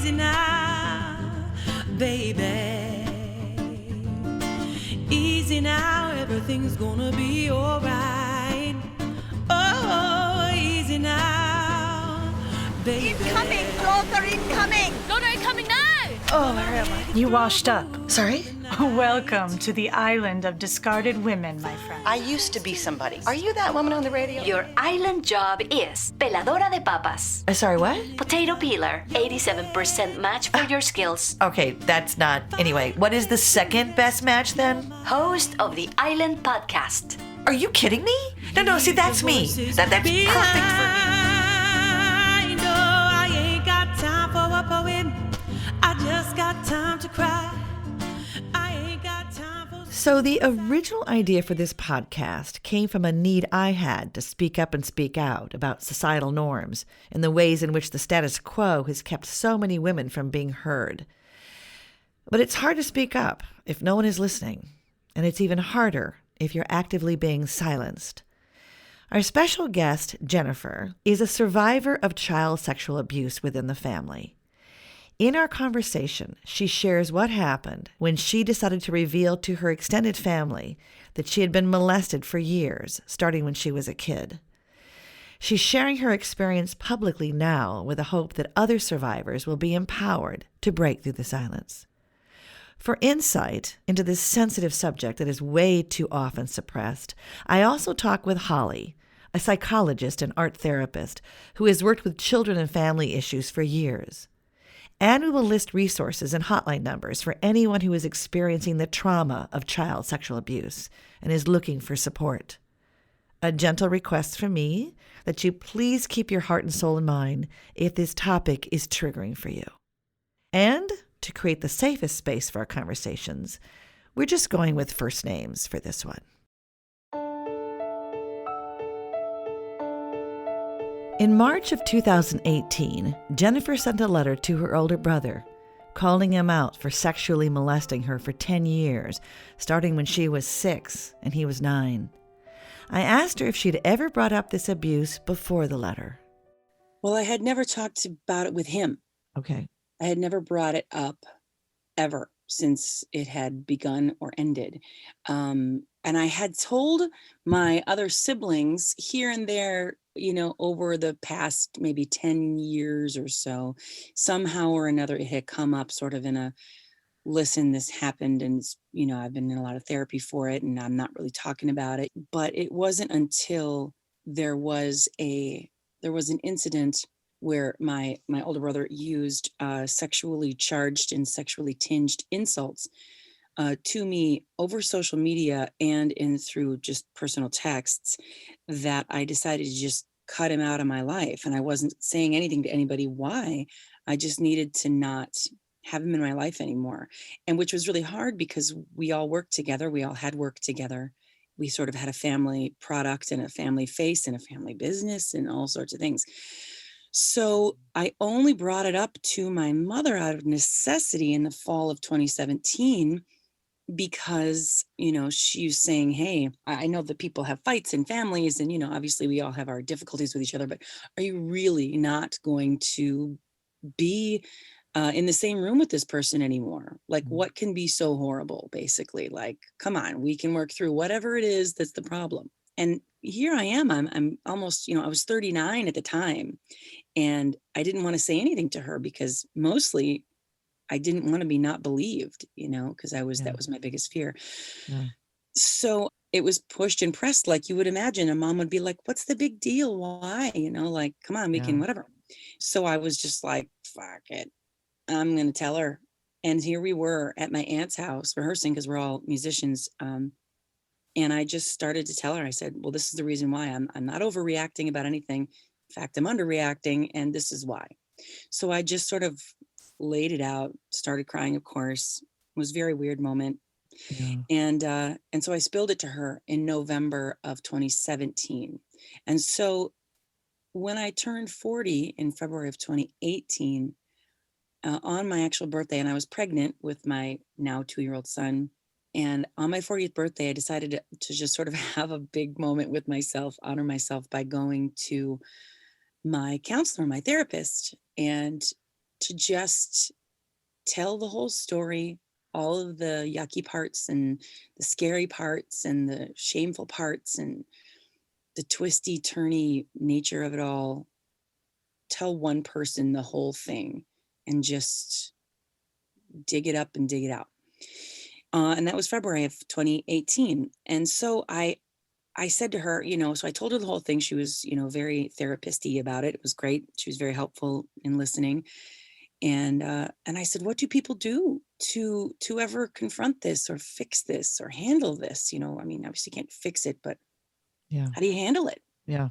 easy now, baby. Easy now, everything's gonna be alright. Oh, easy now, baby. Incoming! Closer incoming! No, coming now! Oh, where am I? You washed up. Sorry? Welcome to the island of discarded women, my friend. I used to be somebody. Are you that woman on the radio? Your island job is peladora de papas. Sorry, what? Potato peeler. 87% match for your skills. Okay, that's not... Anyway, what is the second best match then? Host of the Island Podcast. Are you kidding me? No, see, that's me. That's perfect for me. No, I ain't got time for a poem. I just got time to cry. I ain't got time for... So the original idea for this podcast came from a need I had to speak up and speak out about societal norms and the ways in which the status quo has kept so many women from being heard. But it's hard to speak up if no one is listening, and it's even harder if you're actively being silenced. Our special guest, Jennifer, is a survivor of child sexual abuse within the family. In our conversation, she shares what happened when she decided to reveal to her extended family that she had been molested for years, starting when she was a kid. She's sharing her experience publicly now with the hope that other survivors will be empowered to break through the silence. For insight into this sensitive subject that is way too often suppressed, I also talk with Holly, a psychologist and art therapist who has worked with children and family issues for years. And we will list resources and hotline numbers for anyone who is experiencing the trauma of child sexual abuse and is looking for support. A gentle request from me that you please keep your heart and soul in mind if this topic is triggering for you. And to create the safest space for our conversations, we're just going with first names for this one. In March of 2018, Jennifer sent a letter to her older brother, calling him out for sexually molesting her for 10 years, starting when she was 6 and he was 9. I asked her if she'd ever brought up this abuse before the letter. Well, I had never talked about it with him. Okay. I had never brought it up ever since it had begun or ended. And I had told my other siblings here and there, over the past maybe 10 years or so, somehow or another, it had come up sort of in a, listen, this happened, and, I've been in a lot of therapy for it, and I'm not really talking about it. But it wasn't until there was an incident where my older brother used sexually charged and sexually tinged insults to me over social media and through just personal texts, that I decided to just cut him out of my life. And I wasn't saying anything to anybody why. I just needed to not have him in my life anymore. And which was really hard because we all worked together. We all had worked together. We sort of had a family product and a family face and a family business and all sorts of things. So I only brought it up to my mother out of necessity in the fall of 2017 because, she was saying, hey, I know that people have fights in families and, obviously we all have our difficulties with each other, but are you really not going to be in the same room with this person anymore? Like, what can be so horrible, basically? Like, come on, we can work through whatever it is that's the problem. And here I am, I'm almost, I was 39 at the time, and I didn't want to say anything to her because mostly I didn't want to be not believed, because that was my biggest fear. Yeah. So it was pushed and pressed like you would imagine. A mom would be like, what's the big deal? Why? Like, come on, we can, whatever. So I was just like, fuck it, I'm going to tell her. And here we were at my aunt's house rehearsing because we're all musicians. And I just started to tell her, I said, well, this is the reason why I'm not overreacting about anything. In fact, I'm underreacting, and this is why. So I just sort of laid it out, started crying, of course. It was a very weird moment. Yeah. And so I spilled it to her in November of 2017. And so when I turned 40 in February of 2018, on my actual birthday, and I was pregnant with my now 2-year-old son. And on my 40th birthday, I decided to just sort of have a big moment with myself, honor myself by going to my counselor, my therapist, and to just tell the whole story, all of the yucky parts and the scary parts and the shameful parts and the twisty, turny nature of it all. Tell one person the whole thing and just dig it up and dig it out. And that was February of 2018. And so I said to her, so I told her the whole thing. She was, very therapist-y about it. It was great. She was very helpful in listening. And I said, what do people do to ever confront this or fix this or handle this? Obviously you can't fix it, but Yeah. how do you handle it? Yeah.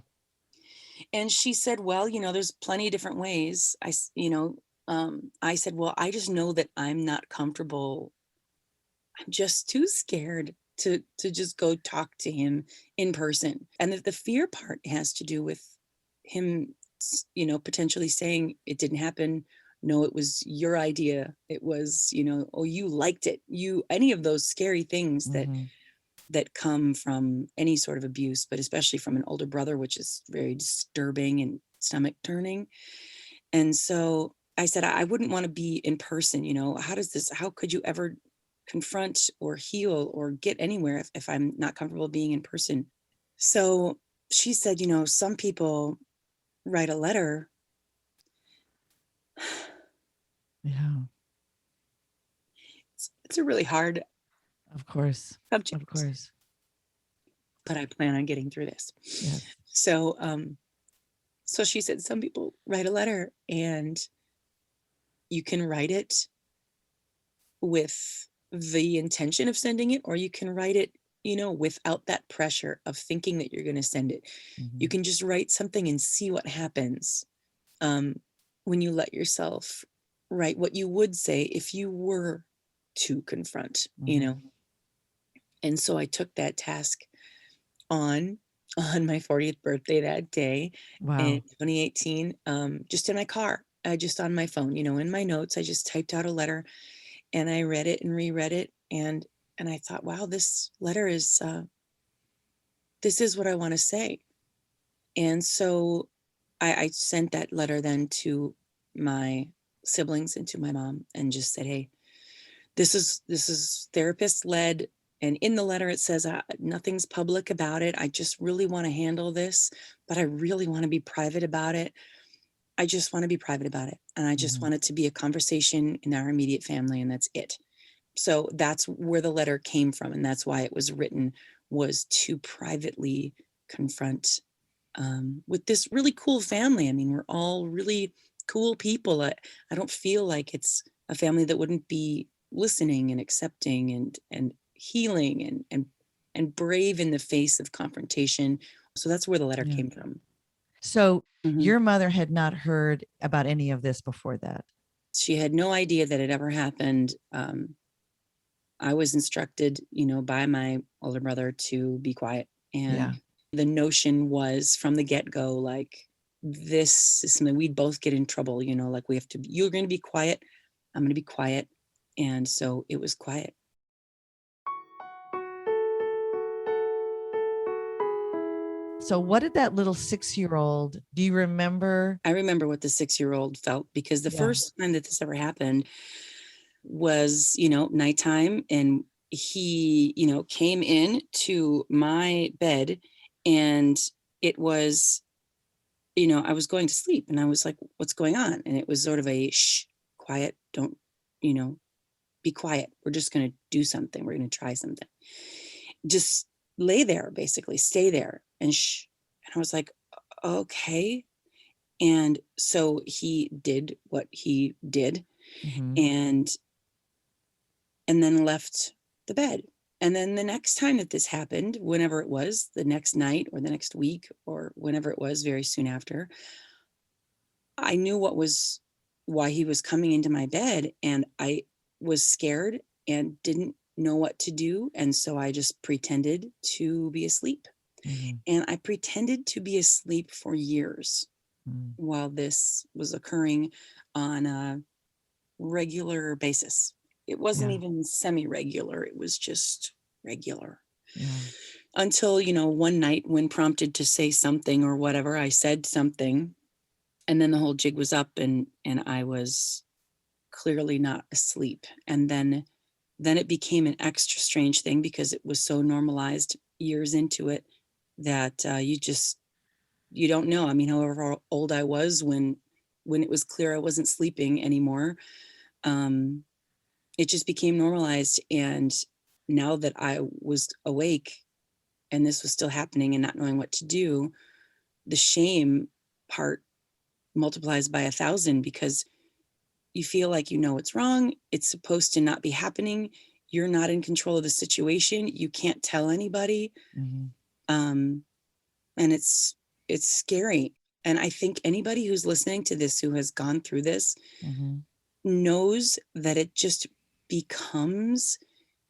And she said, well, there's plenty of different ways. I said, well, I just know that I'm not comfortable. I'm just too scared to just go talk to him in person. And the fear part has to do with him, potentially saying it didn't happen. No, it was your idea. It was, oh, you liked it. Any of those scary things that come from any sort of abuse, but especially from an older brother, which is very disturbing and stomach turning. And so I said, I wouldn't want to be in person. How could you ever confront or heal or get anywhere if I'm not comfortable being in person? So she said, some people write a letter. Yeah. It's a really hard Of course. subject. Of course. But I plan on getting through this. Yes. So, so she said, some people write a letter and you can write it with the intention of sending it, or you can write it, without that pressure of thinking that you're going to send it. You can just write something and see what happens when you let yourself write what you would say if you were to confront, And so I took that task on my 40th birthday that day. Wow. In 2018, just in my car, just on my phone, in my notes, I just typed out a letter and I read it and reread it. And I thought, wow, this letter is, this is what I want to say. And so I sent that letter then to my siblings and to my mom and just said, hey, this is therapist led. And in the letter, it says, nothing's public about it. I just really want to handle this, but I really want to be private about it. I just want to be private about it. And I just want it to be a conversation in our immediate family. And that's it. So that's where the letter came from. And that's why it was written, was to privately confront with this really cool family. I mean, we're all really cool people. I don't feel like it's a family that wouldn't be listening and accepting and healing and brave in the face of confrontation. So that's where the letter came from. So your mother had not heard about any of this before that? She had no idea that it ever happened. I was instructed, by my older brother to be quiet. And the notion was from the get-go, like, this is something we'd both get in trouble, like you're going to be quiet. I'm going to be quiet. And so it was quiet. So what did that little 6-year-old, do you remember? I remember what the 6-year-old felt, because the first time that this ever happened was, nighttime, and he, came in to my bed, and it was, I was going to sleep, and I was like, what's going on? And it was sort of a shh, quiet, don't, be quiet. We're just going to do something. We're going to try something. Just lay there, basically, stay there and shh. And I was like, okay. And so he did what he did and then left the bed. And then the next time that this happened, whenever it was, the next night or the next week or whenever it was, very soon after, I knew why he was coming into my bed, and I was scared and didn't know what to do. And so I just pretended to be asleep. And I pretended to be asleep for years while this was occurring on a regular basis. It wasn't even semi-regular. It was just regular. Until, one night when prompted to say something or whatever, I said something And then the whole jig was up, and I was clearly not asleep. And then it became an extra strange thing because it was so normalized years into it that you don't know. I mean, however old I was when it was clear I wasn't sleeping anymore, it just became normalized. And now that I was awake and this was still happening and not knowing what to do, the shame part multiplies by 1,000 because you feel like you know it's wrong. It's supposed to not be happening. You're not in control of the situation. You can't tell anybody. And it's scary. And I think anybody who's listening to this who has gone through this knows that it just becomes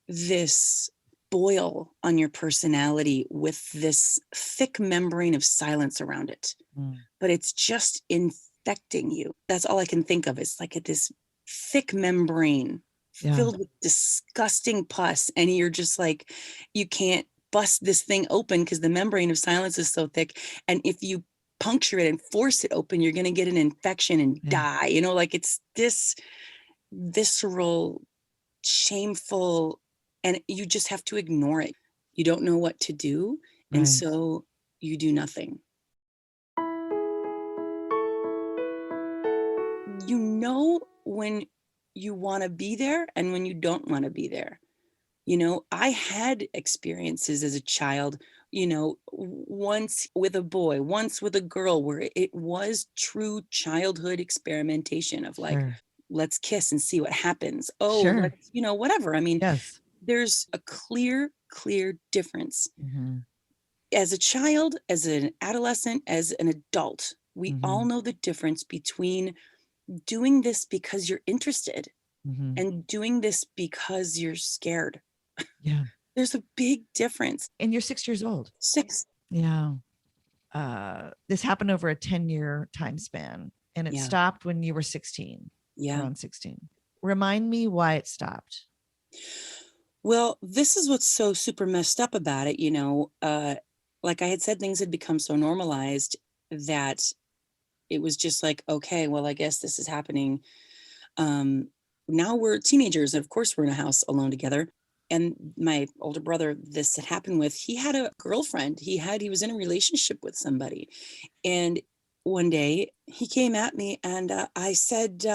this boil on your personality with this thick membrane of silence around it. But it's just infecting you. That's all I can think of. It's like this thick membrane filled with disgusting pus. And you're just like, you can't bust this thing open because the membrane of silence is so thick. And if you puncture it and force it open, you're going to get an infection and die. You know, like it's this visceral, shameful, and you just have to ignore it. You don't know what to do. And so you do nothing. You know when you want to be there and when you don't want to be there. You know, I had experiences as a child, you know, once with a boy, once with a girl, where it was true childhood experimentation of like, let's kiss and see what happens. Oh, let's, you know, whatever. I mean, there's a clear difference. As a child, as an adolescent, as an adult, we all know the difference between doing this because you're interested and doing this because you're scared. There's a big difference. And you're 6 years old. 6. Yeah. This happened over a 10-year time span, and it stopped when you were 16. Around 16. Remind me why it stopped. Well, this is what's so super messed up about it. You know, like I had said, things had become so normalized that it was just like, okay, well, I guess this is happening. Now we're teenagers. And of course, we're in a house alone together. And my older brother, this had happened with, he had a girlfriend. He was in a relationship with somebody. And one day he came at me and I said,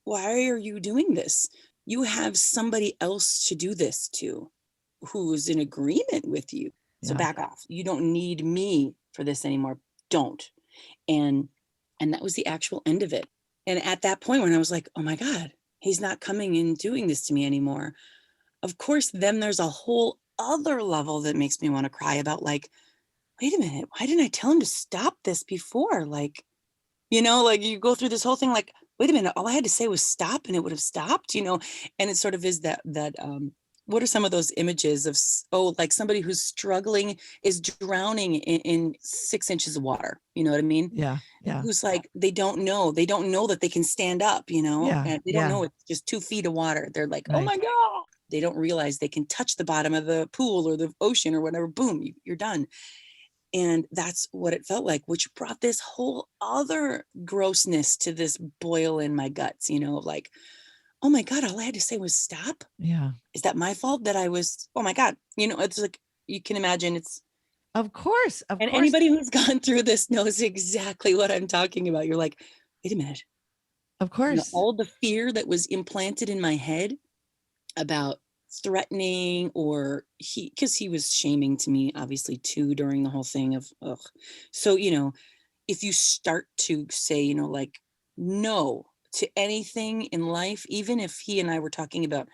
why are you doing this? You have somebody else to do this to who's in agreement with you. So back off. You don't need me for this anymore. Don't. And that was the actual end of it. And at that point when I was like, oh my God, he's not coming and doing this to me anymore. Of course, then there's a whole other level that makes me want to cry about like, wait a minute, why didn't I tell him to stop this before? Like, you know, like you go through this whole thing like, wait a minute, all I had to say was stop and it would have stopped, you know? And it sort of is that what are some of those images of, like somebody who's struggling is drowning in 6 inches of water. You know what I mean? Yeah. Who's like, they don't know that they can stand up, you know? And they don't know it's just 2 feet of water. They're like, oh my God. They don't realize they can touch the bottom of the pool or the ocean or whatever. Boom, you're done. And that's what it felt like, which brought this whole other grossness to this boil in my guts, you know, like, oh my God, all I had to say was stop. Yeah. Is that my fault that I was, oh my God, you know, it's like, you can imagine it's. Of course. And anybody who's gone through this knows exactly what I'm talking about. You're like, wait a minute. Of course. You know, all the fear that was implanted in my head about threatening or because he was shaming to me obviously too during the whole thing of so you know, if you start to say, you know, like no to anything in life, even if he and I were talking about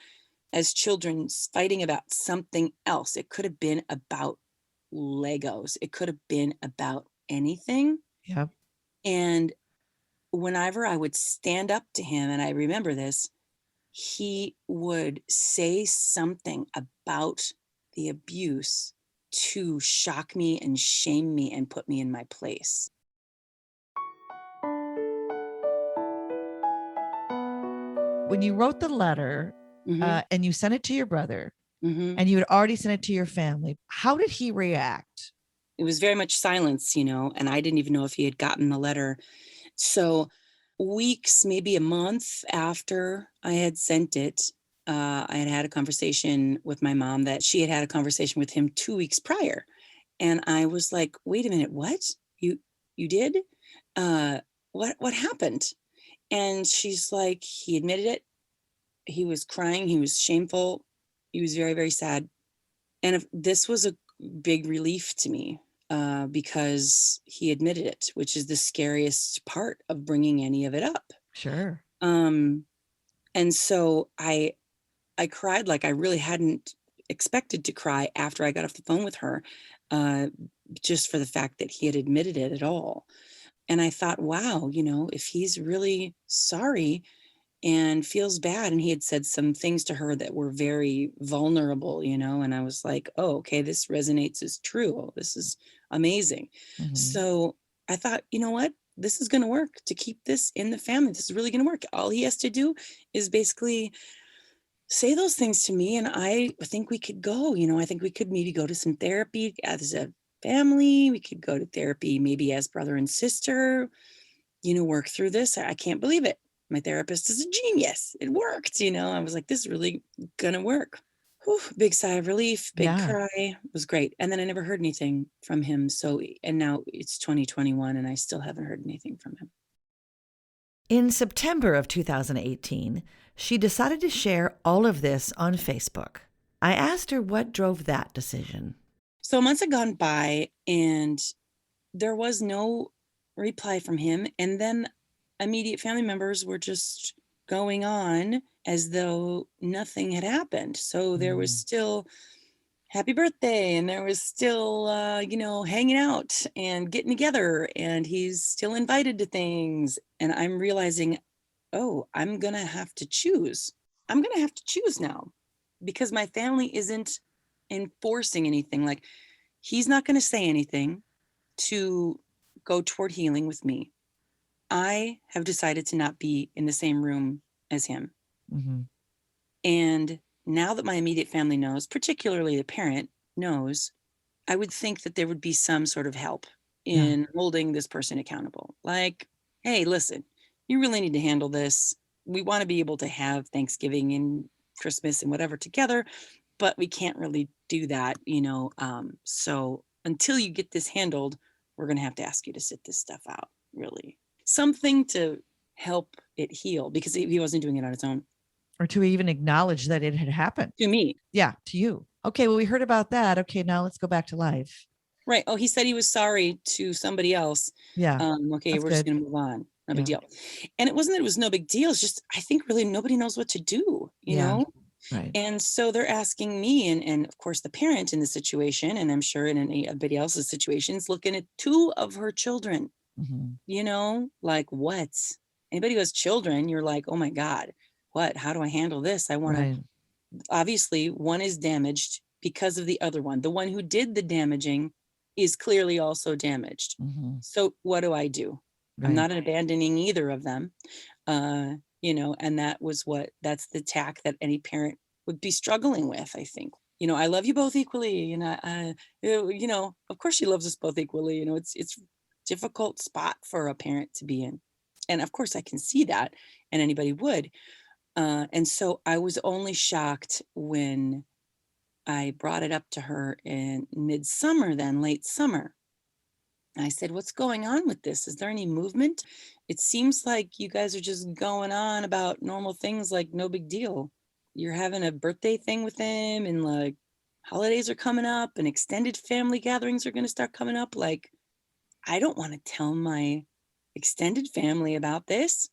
as children fighting about something else, it could have been about Legos, it could have been about anything. And whenever I would stand up to him, and I remember this, he would say something about the abuse to shock me and shame me and put me in my place. When you wrote the letter and you sent it to your brother and you had already sent it to your family, how did he react? It was very much silence, you know, and I didn't even know if he had gotten the letter. So weeks, maybe a month after I had sent it, I had had a conversation with my mom that she had had a conversation with him 2 weeks prior. And I was like, wait a minute, what? You did? Uh, what happened? And she's like, he admitted it. He was crying. He was shameful. He was very, very sad. And this was a big relief to me because he admitted it, which is the scariest part of bringing any of it up. Sure. And so I cried like I really hadn't expected to cry after I got off the phone with her, just for the fact that he had admitted it at all. And I thought, wow, if he's really sorry and feels bad, and he had said some things to her that were very vulnerable, and I was like, oh, okay, this resonates as true. Oh, this is amazing. Mhm. So I thought, you know what? This is going to work to keep this in the family. This is really going to work. All he has to do is basically say those things to me, and I think we could go. I think we could maybe go to some therapy as a family. We could go to therapy maybe as brother and sister, work through this. I can't believe it. My therapist is a genius. It worked. I was like, this is really gonna work. Whew, big sigh of relief, big Yeah. cry. It was great. And then I never heard anything from him. So, and now it's 2021 and I still haven't heard anything from him. In September of 2018, she decided to share all of this on Facebook. I asked her what drove that decision. So months had gone by and there was no reply from him. And then immediate family members were just going on as though nothing had happened. So there was still happy birthday, and there was still, hanging out and getting together, and he's still invited to things. And I'm realizing, oh, I'm going to have to choose. I'm going to have to choose now because my family isn't enforcing anything. Like, he's not going to say anything to go toward healing with me. I have decided to not be in the same room as him. Mm-hmm. And now that my immediate family knows, particularly the parent knows, I would think that there would be some sort of help in holding this person accountable. Like, hey, listen, you really need to handle this. We want to be able to have Thanksgiving and Christmas and whatever together, but we can't really do that, so until you get this handled, we're going to have to ask you to sit this stuff out, really. Something to help it heal, because he wasn't doing it on his own. Or to even acknowledge that it had happened. To me. Yeah, to you. Okay, well, we heard about that. Okay, now let's go back to life. Right. Oh, he said he was sorry to somebody else. Yeah. Okay, that's we're just going to move on. No big Yeah. deal. And it wasn't that it was no big deal. It's just, I think really nobody knows what to do, you Yeah. know? Right. And so they're asking me, and of course the parent in the situation, and I'm sure in anybody else's situations, looking at two of her children, Mm-hmm. like what? Anybody who has children, you're like, oh my God, what? How do I handle this? I want to, Right. obviously one is damaged because of the other one. The one who did the damaging is clearly also damaged. Mm-hmm. So what do I do? Right. I'm not abandoning either of them. And that's the tack that any parent would be struggling with, I think. I love you both equally. And of course she loves us both equally. It's difficult spot for a parent to be in. And of course I can see that, and anybody would. And so I was only shocked when I brought it up to her in midsummer, then late summer. I said, what's going on with this? Is there any movement? It seems like you guys are just going on about normal things, like no big deal. You're having a birthday thing with him, and like holidays are coming up, and extended family gatherings are going to start coming up. Like, I don't want to tell my extended family about this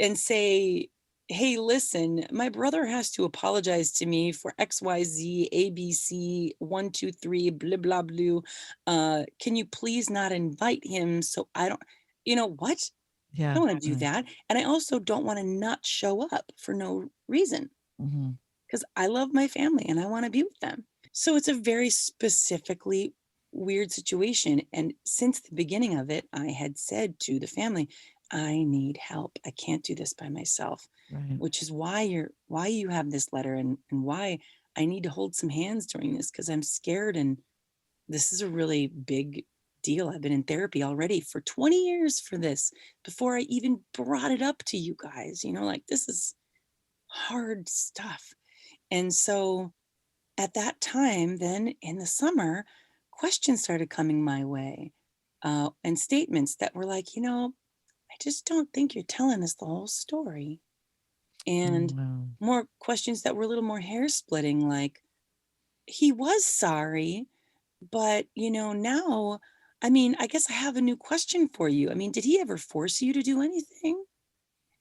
and say, hey, listen, my brother has to apologize to me for XYZ, ABC, 1, 2, 3, blah, blah, blah. Can you please not invite him? So I don't, what? Yeah. I don't want to do that. And I also don't want to not show up for no reason, because I love my family and I want to be with them. So it's a very specifically weird situation. And since the beginning of it, I had said to the family, I need help. I can't do this by myself. Right. Which is why you have this letter, and why I need to hold some hands during this, because I'm scared, and this is a really big deal. I've been in therapy already for 20 years for this before I even brought it up to you guys, like this is hard stuff. And so at that time, then in the summer, questions started coming my way, and statements that were like, I just don't think you're telling us the whole story. And Wow. more questions that were a little more hair splitting, like, he was sorry, but, now, I mean, I guess I have a new question for you. I mean, did he ever force you to do anything?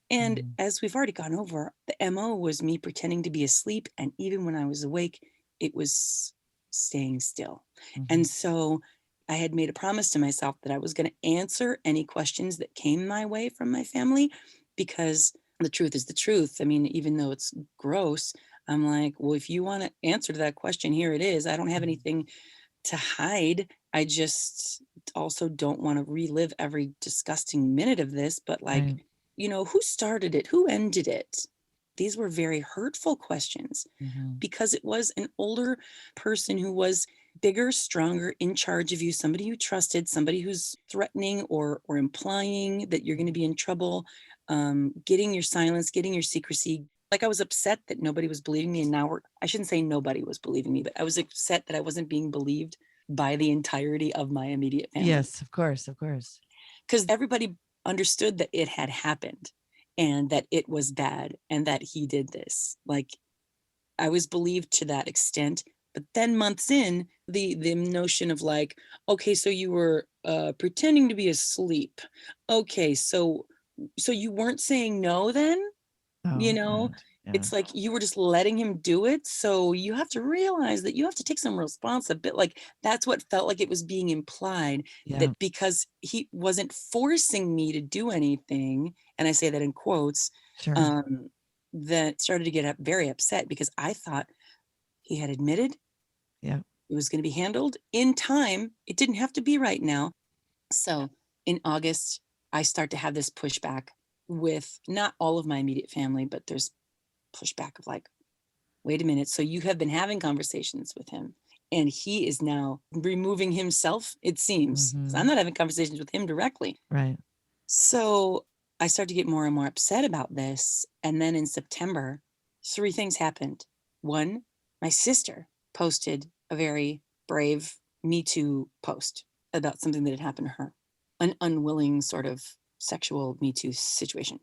And Mm. as we've already gone over, the MO was me pretending to be asleep. And even when I was awake, it was staying still. Mhm. And so I had made a promise to myself that I was going to answer any questions that came my way from my family, because the truth is the truth. I mean, even though it's gross, I'm like, well, if you want to answer to that question, here it is. I don't have anything to hide. I just also don't want to relive every disgusting minute of this, but like, Right. who started it? Who ended it? These were very hurtful questions Mhm. because it was an older person who was bigger, stronger, in charge of you, somebody you trusted, somebody who's threatening or implying that you're going to be in trouble, getting your silence, getting your secrecy. Like, I was upset that nobody was believing me. And now I shouldn't say nobody was believing me, but I was upset that I wasn't being believed by the entirety of my immediate family. Yes, of course, of course. Because everybody understood that it had happened and that it was bad and that he did this. Like, I was believed to that extent. But then months in, the notion of like, okay, so you were pretending to be asleep. Okay, so you weren't saying no then? Oh, God. Yeah. It's like you were just letting him do it. So you have to realize that you have to take some responsibility. Like, that's what felt like it was being implied, Yeah. that because he wasn't forcing me to do anything, and I say that in quotes, Sure. that started to get very upset because I thought he had admitted Yeah. it was going to be handled in time. It didn't have to be right now. So in August, I start to have this pushback with not all of my immediate family, but there's pushback of like, wait a minute. So you have been having conversations with him and he is now removing himself, it seems. 'Cause I'm Mhm. not having conversations with him directly. Right. So I started to get more and more upset about this. And then in September, 3 things happened. One, my sister posted a very brave Me Too post about something that had happened to her, an unwilling sort of sexual Me Too situation.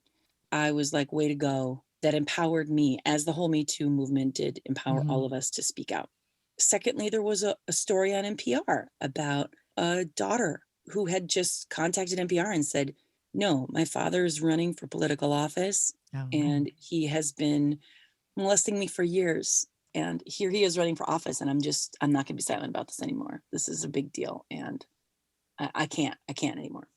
I was like, way to go. That empowered me, as the whole Me Too movement did empower Mhm. all of us to speak out. Secondly, there was a story on NPR about a daughter who had just contacted NPR and said, no, my father is running for political office Oh, and he has been molesting me for years. And here he is running for office. And I'm not going to be silent about this anymore. This is a big deal. And I can't anymore.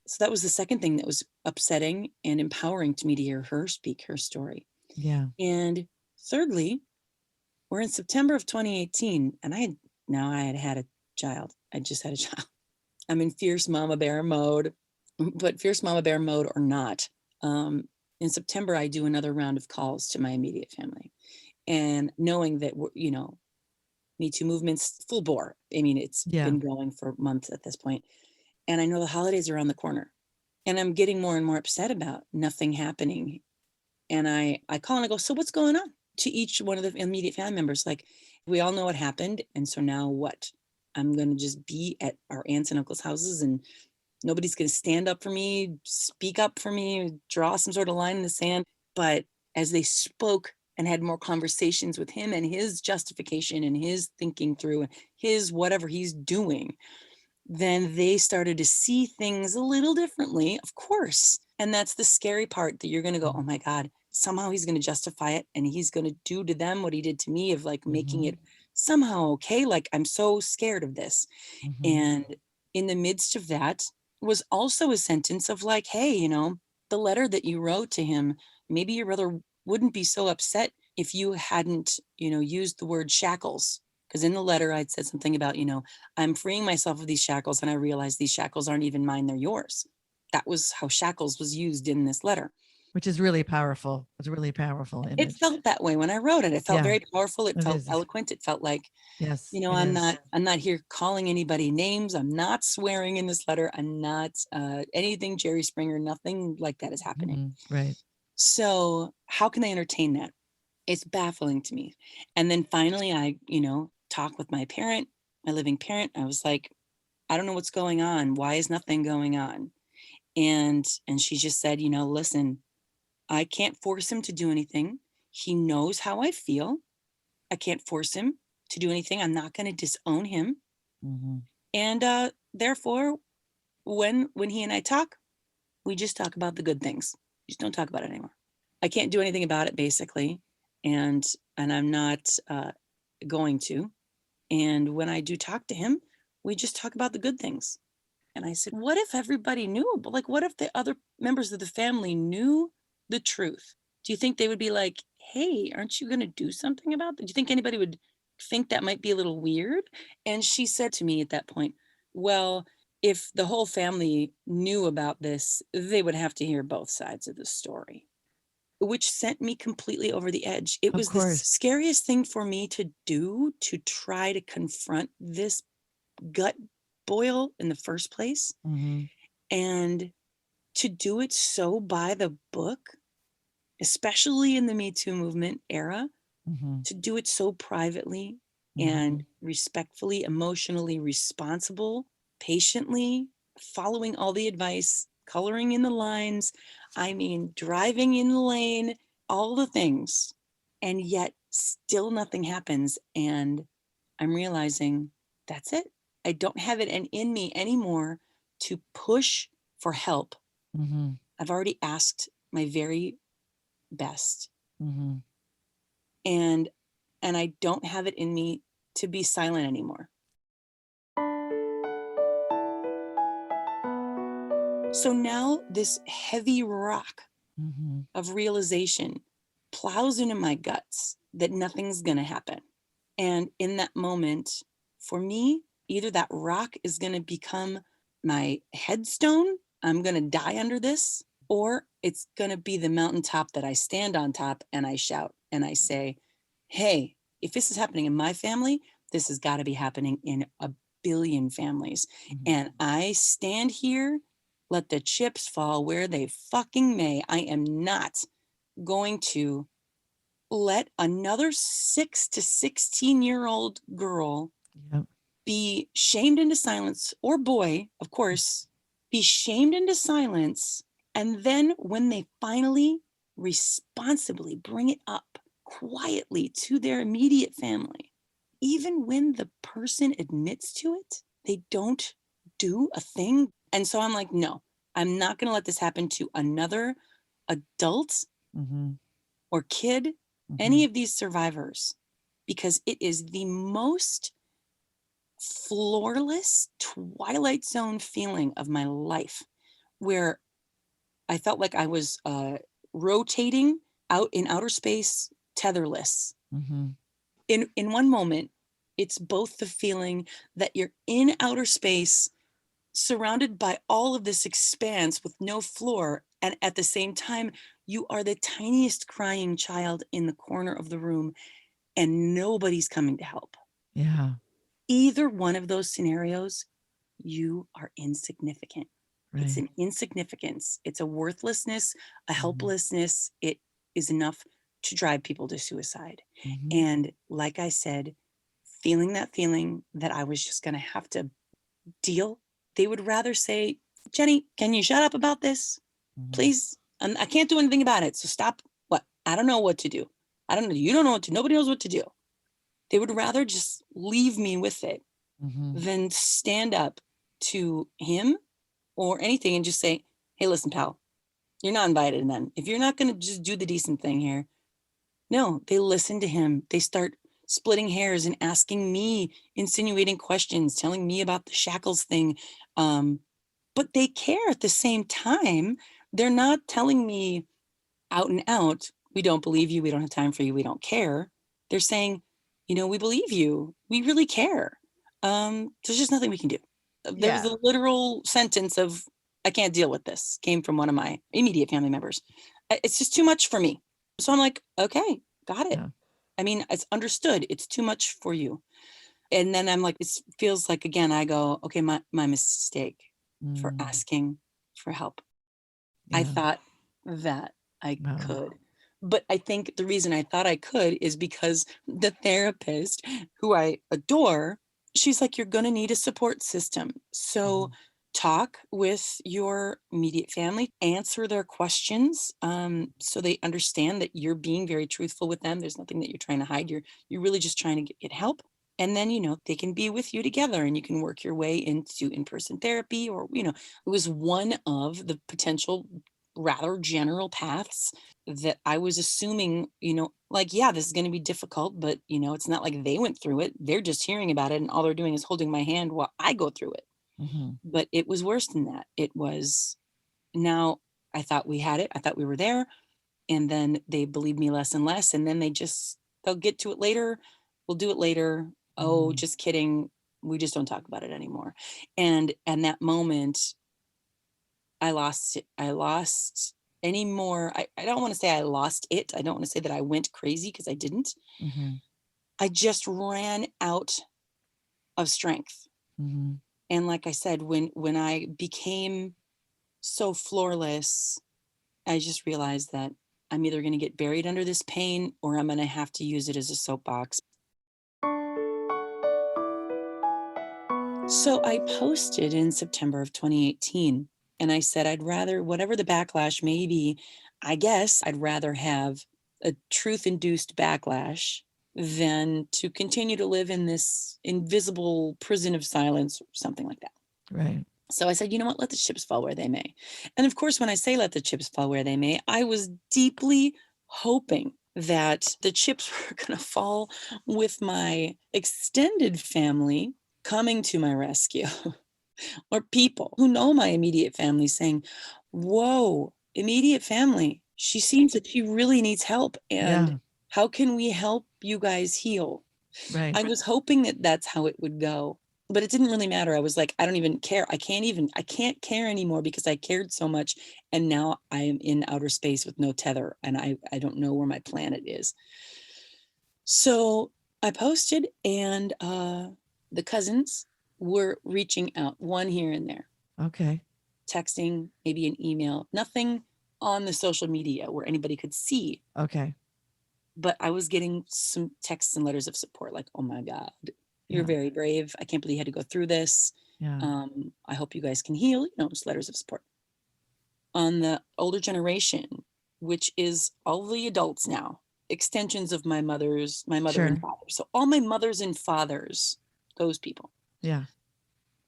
So that was the second thing that was upsetting and empowering to me, to hear her speak her story. yeah. And thirdly, we're in September of 2018, and I had had a child. I just had a child. I'm in fierce mama bear mode, but fierce mama bear mode or not. In September, I do another round of calls to my immediate family, and knowing that Me Too movement's full bore. I mean, it's Yeah. been going for months at this point, and I know the holidays are around the corner, and I'm getting more and more upset about nothing happening. And I call and I go, so what's going on? To each one of the immediate family members, like, we all know what happened. And so now what? I'm going to just be at our aunts and uncles' houses and nobody's going to stand up for me, speak up for me, draw some sort of line in the sand. But as they spoke and had more conversations with him and his justification and his thinking through and his whatever he's doing, then they started to see things a little differently, of course. And that's the scary part, that you're going to go, oh my God, somehow he's going to justify it and he's going to do to them what he did to me, of like making Mhm. it somehow okay. Like, I'm so scared of this. Mhm. And in the midst of that was also a sentence of like, hey, the letter that you wrote to him, maybe your brother wouldn't be so upset if you hadn't, used the word shackles. Because in the letter, I'd said something about, I'm freeing myself of these shackles and I realize these shackles aren't even mine, they're yours. That was how shackles was used in this letter. which is really powerful. It's a really powerful It image. felt that way when I wrote it. It felt Yeah, very powerful. It it felt is. eloquent. It felt like, Yes, you know, it I'm is. not here calling anybody names. I'm not swearing in this letter. I'm not anything Jerry Springer. Nothing like that is happening. Right. So how can they entertain that? It's baffling to me. And then finally I, talk with my parent, my living parent. I was like, I don't know what's going on. Why is nothing going on? And she just said, listen, I can't force him to do anything. He knows how I feel. I can't force him to do anything. I'm not going to disown him. And therefore, when he and I talk, we just talk about the good things. We just don't talk about it anymore. I can't do anything about it, basically, and I'm not going to. And when I do talk to him, we just talk about the good things. And I said, what if everybody knew? But like, what if the other members of the family knew the truth? Do you think they would be like, hey, aren't you going to do something about that? Do you think anybody would think that might be a little weird? And she said to me at that point, well, if the whole family knew about this, they would have to hear both sides of the story, which sent me completely over the edge. It Of was the course. scariest thing for me to do, to try to confront this gut boil in the first place, and to do it so by the book, especially in the Me Too movement era, to do it so privately and respectfully, emotionally responsible, patiently, following all the advice, coloring in the lines, I mean, driving in the lane, all the things, and yet still nothing happens. And I'm realizing that's it. I don't have it in me anymore to push for help. I've already asked my very best. And I don't have it in me to be silent anymore. So now this heavy rock of realization plows into my guts that nothing's going to happen. And in that moment, for me, either that rock is going to become my headstone, I'm going to die under this, or it's going to be the mountaintop that I stand on top and I shout and I say, hey, if this is happening in my family, this has got to be happening in a billion families. And I stand here, let the chips fall where they fucking may. I am not going to let another 6 to 16-year-old girl be shamed into silence, or boy, of course, be shamed into silence. And then when they finally responsibly bring it up quietly to their immediate family, even when the person admits to it, they don't do a thing. And so I'm like, no, I'm not going to let this happen to another adult or kid, any of these survivors, because it is the most floorless Twilight Zone feeling of my life, where I felt like I was rotating out in outer space, tetherless. In one moment, it's both the feeling that you're in outer space, surrounded by all of this expanse with no floor, and at the same time, you are the tiniest crying child in the corner of the room, and nobody's coming to help. Yeah. Either one of those scenarios, you are insignificant. Right. It's an insignificance. It's a worthlessness, a helplessness. It is enough to drive people to suicide. And like I said, feeling that feeling that I was just going to have to deal, they would rather say, Jenny, can you shut up about this? Please. I can't do anything about it. So stop. What? I don't know what to do. I don't know. You don't know what to, nobody knows what to do. They would rather just leave me with it than stand up to him or anything and just say, hey, listen, pal, you're not invited. And then if you're not going to just do the decent thing here, no, they listen to him. They start splitting hairs and asking me insinuating questions, telling me about the shackles thing. But they care at the same time. They're not telling me out and out, we don't believe you, we don't have time for you, we don't care. They're saying, we believe you, we really care. There's just nothing we can do. There was a literal sentence of, I can't deal with this, came from one of my immediate family members. It's just too much for me. So I'm like, okay, got it. Yeah. I mean, it's understood. It's too much for you. And then I'm like, it feels like, again, I go, okay, my mistake for Mm. asking for help. I Yeah. thought that I Wow. could. But I think the reason I thought I could is because the therapist, who I adore, she's like, you're going to need a support system. So talk with your immediate family, answer their questions, so they understand that you're being very truthful with them. There's nothing that you're trying to hide. You're really just trying to get help. And then, they can be with you together and you can work your way into in-person therapy, or, it was one of the potential rather general paths that I was assuming, like, yeah, this is going to be difficult, but, it's not like they went through it. They're just hearing about it and all they're doing is holding my hand while I go through it. Mm-hmm. But it was worse than that. It was, now I thought we had it. I thought we were there. And then they believed me less and less. And then they'll get to it later. We'll do it later. Oh, just kidding. We just don't talk about it anymore. And that moment, I lost it. I lost any more. I don't want to say I lost it. I don't want to say that I went crazy, because I didn't. Mm-hmm. I just ran out of strength. Mm-hmm. And like I said, when I became so floorless, I just realized that I'm either going to get buried under this pain or I'm going to have to use it as a soapbox. So I posted in September of 2018 and I said, I'd rather, whatever the backlash may be, I guess I'd rather have a truth-induced backlash than to continue to live in this invisible prison of silence or something like that. Right. So I said, you know what, let the chips fall where they may. And of course, when I say let the chips fall where they may, I was deeply hoping that the chips were going to fall with my extended family coming to my rescue, or people who know my immediate family saying, whoa, immediate family, she seems that she really needs help. And Yeah. how can we help you guys heal? Right. I was hoping that that's how it would go, but it didn't really matter. I was like, I don't even care. I can't care anymore, because I cared so much. And now I am in outer space with no tether, and I don't know where my planet is. So I posted, and the cousins were reaching out, one here and there, Okay. texting, maybe an email, nothing on the social media where anybody could see. Okay. But I was getting some texts and letters of support, like, oh my God, you're Yeah. very brave. I can't believe you had to go through this. Yeah. I hope you guys can heal, just letters of support. On the older generation, which is all the adults now, extensions of my mother Sure. and father. So all my mothers and fathers, those people, Yeah.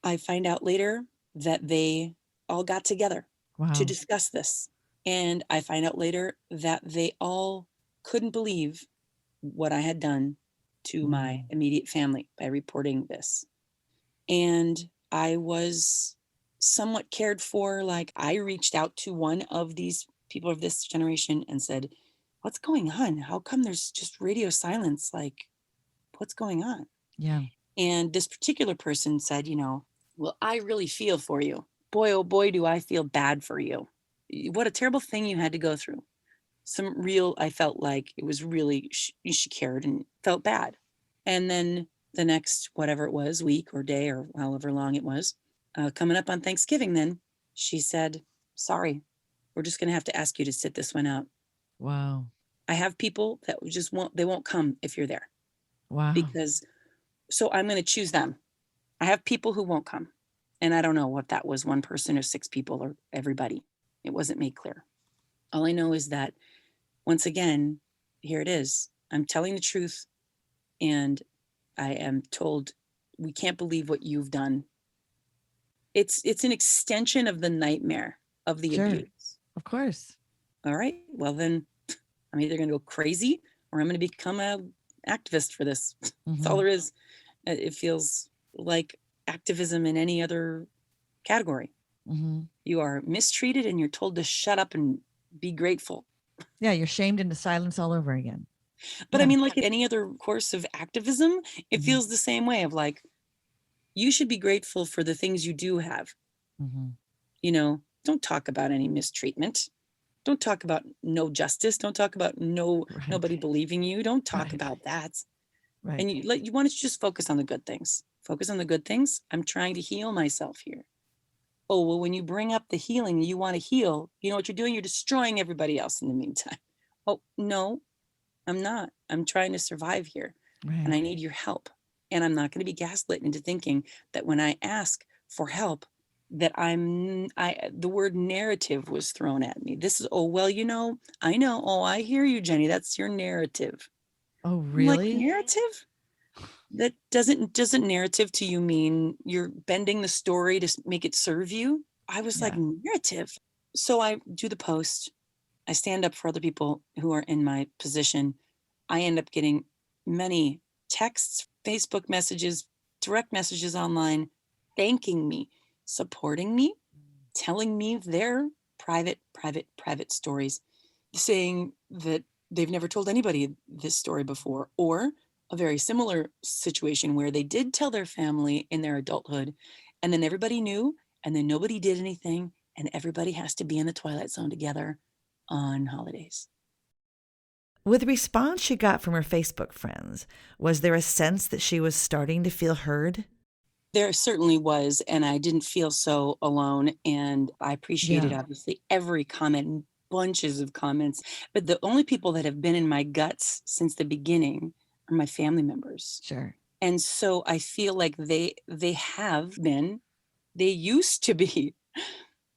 I find out later that they all got together Wow. to discuss this. And I find out later that they all couldn't believe what I had done to my immediate family by reporting this. And I was somewhat cared for. Like, I reached out to one of these people of this generation and said, what's going on? How come there's just radio silence? Like, what's going on? Yeah. And this particular person said, well, I really feel for you. Boy, oh boy, do I feel bad for you. What a terrible thing you had to go through. I felt like it was really, she cared and felt bad. And then the next, whatever it was, week or day or however long it was, coming up on Thanksgiving, then she said, sorry, we're just going to have to ask you to sit this one out. Wow. I have people that they won't come if you're there. Wow. So I'm going to choose them. I have people who won't come. And I don't know what that was, one person or six people or everybody. It wasn't made clear. All I know is that, once again, here it is. I'm telling the truth, and I am told, we can't believe what you've done. It's an extension of the nightmare of the Sure. abuse. Of course. All right, well then, I'm either going to go crazy or I'm going to become an activist for this. That's all there is. It feels like activism in any other category. You are mistreated and you're told to shut up and be grateful. Yeah, you're shamed into silence all over again. But Yeah. I mean, like any other course of activism, it feels the same way, of like, you should be grateful for the things you do have. Don't talk about any mistreatment. Don't talk about no justice. Don't talk about Right. nobody believing you. Don't talk Right. about that. Right. And you want to just focus on the good things. Focus on the good things. I'm trying to heal myself here. Oh, well, when you bring up the healing, you want to heal. You know what you're doing? You're destroying everybody else in the meantime. Oh, no, I'm not. I'm trying to survive here and Right. I need your help. And I'm not going to be gaslit into thinking that when I ask for help, that the word narrative was thrown at me. This is, oh, well, I know. Oh, I hear you, Jenny. That's your narrative. Oh, I'm like, really? narrative? That doesn't narrative to you mean you're bending the story to make it serve you? I was like, Yeah. narrative. So I do the post. I stand up for other people who are in my position. I end up getting many texts, Facebook messages, direct messages online, thanking me, supporting me, telling me their private stories, saying that they've never told anybody this story before, or a very similar situation where they did tell their family in their adulthood, and then everybody knew, and then nobody did anything, and everybody has to be in the Twilight Zone together on holidays. With the response she got from her Facebook friends, was there a sense that she was starting to feel heard? There certainly was, and I didn't feel so alone, and I appreciated, Yeah. obviously, every comment, bunches of comments, but the only people that have been in my guts since the beginning are my family members. Sure. And so I feel like they used to be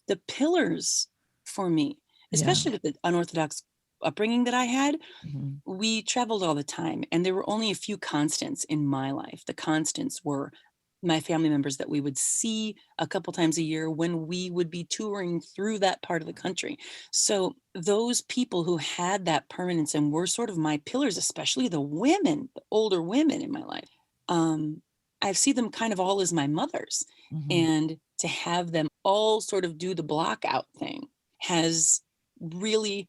the pillars for me, Yeah. especially with the unorthodox upbringing that I had. Mhm. We traveled all the time, and there were only a few constants in my life. The constants were my family members that we would see a couple times a year when we would be touring through that part of the country. So those people who had that permanence and were sort of my pillars, especially the women, the older women in my life, um, I see them kind of all as my mothers. Mhm. And to have them all sort of do the block out thing has really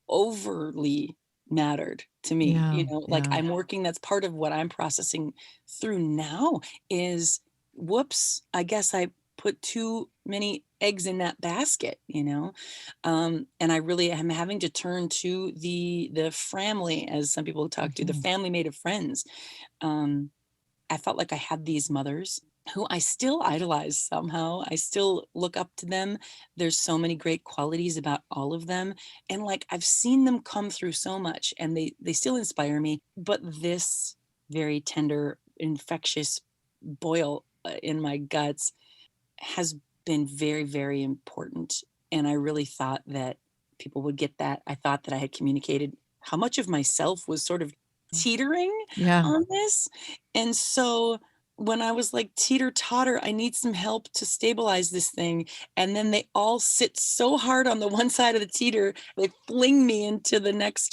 overly mattered to me. Yeah. Like Yeah. I'm working, that's part of what I'm processing through now is, whoops, I guess I put too many eggs in that basket, and I really am having to turn to the family, as some people talk to, the Mhm. family made of friends. um I felt like I had these mothers who I still idolize somehow. I still look up to them. There's so many great qualities about all of them. And like I've seen them come through so much and they still inspire me. But this very tender, infectious boil in my guts has been very, very important. And I really thought that people would get that. I thought that I had communicated how much of myself was sort of teetering Yeah. on this. And so when I was like, teeter totter, I need some help to stabilize this thing. And then they all sit so hard on the one side of the teeter, they fling me into the next,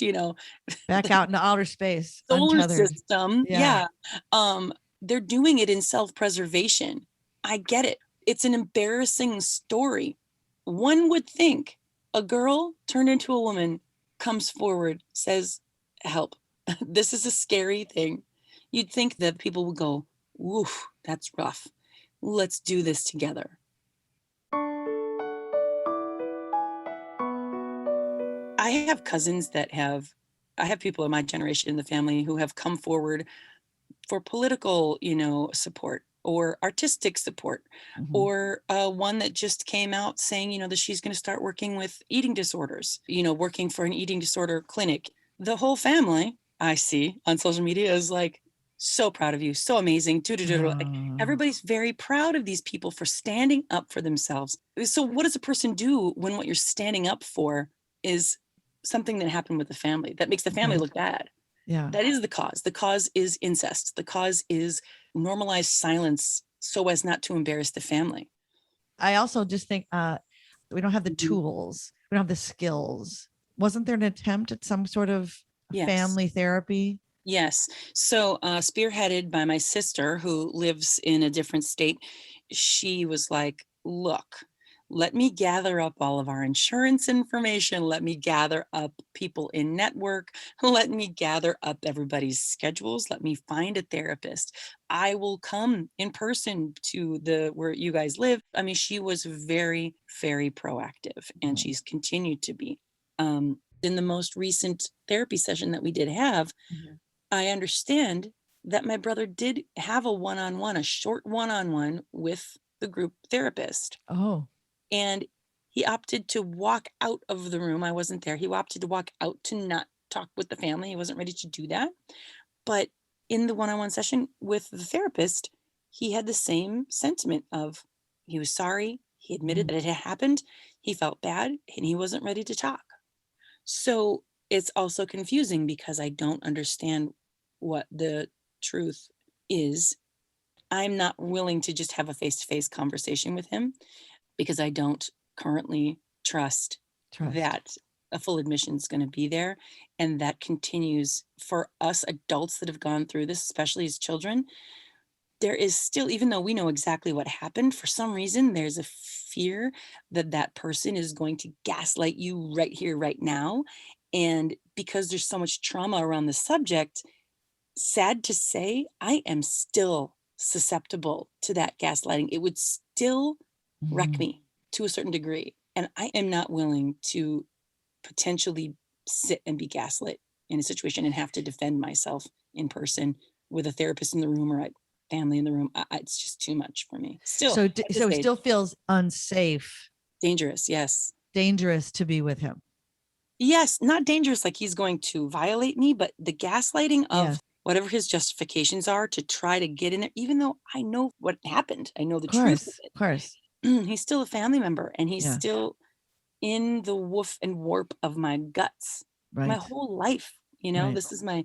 Back out into outer space, solar untethered. system. Yeah. Yeah. They're doing it in self-preservation. I get it. It's an embarrassing story. One would think a girl turned into a woman comes forward, says, help. This is a scary thing. You'd think that people would go, woof, that's rough. Let's do this together. I have cousins I have people in my generation in the family who have come forward for political, support or artistic support, Mhm. or one that just came out saying, that she's going to start working with eating disorders, working for an eating disorder clinic. The whole family I see on social media is like, so proud of you, so amazing. Like, Oh. everybody's very proud of these people for standing up for themselves. So what does a person do when what you're standing up for is something that happened with the family that makes the family Right. look bad? Yeah. That is the cause. The cause is incest. The cause is normalized silence so as not to embarrass the family. I also just think we don't have the Mhm. tools. We don't have the skills. Wasn't there an attempt at some sort of Yes. family therapy? Yes. So, spearheaded by my sister who lives in a different state, she was like, look, let me gather up all of our insurance information. Let me gather up people in network. Let me gather up everybody's schedules. Let me find a therapist. I will come in person to where you guys live. I mean, she was very, very proactive, and she's continued to be. In the most recent therapy session that we did have, I understand that my brother did have a short one-on-one with the group therapist. Oh. And he opted to walk out of the room. I wasn't there. He opted to walk out to not talk with the family. He wasn't ready to do that. But in the one-on-one session with the therapist, he had the same sentiment of he was sorry. He admitted that it had happened. He felt bad and he wasn't ready to talk. So it's also confusing because I don't understand what the truth is. I'm not willing to just have a face-to-face conversation with him because I don't currently trust that a full admission is going to be there. And that continues for us adults that have gone through this, especially as children. There is still, even though we know exactly what happened, for some reason, there's a fear that that person is going to gaslight you right here, right now. And because there's so much trauma around the subject, sad to say, I am still susceptible to that gaslighting. It would still wreck me to a certain degree. And I am not willing to potentially sit and be gaslit in a situation and have to defend myself in person with a therapist in the room or a family in the room. It's just too much for me. Still, So at this it stage, still feels unsafe, dangerous. Yes. dangerous to be with him. Yes. Not dangerous like he's going to violate me, but the gaslighting of Yeah. whatever his justifications are to try to get in there, even though I know what happened. I know the Of truth course, of it. of course. He's still a family member and he's Yeah. still in the woof and warp of my guts my Right. whole life. You know, Right. this is my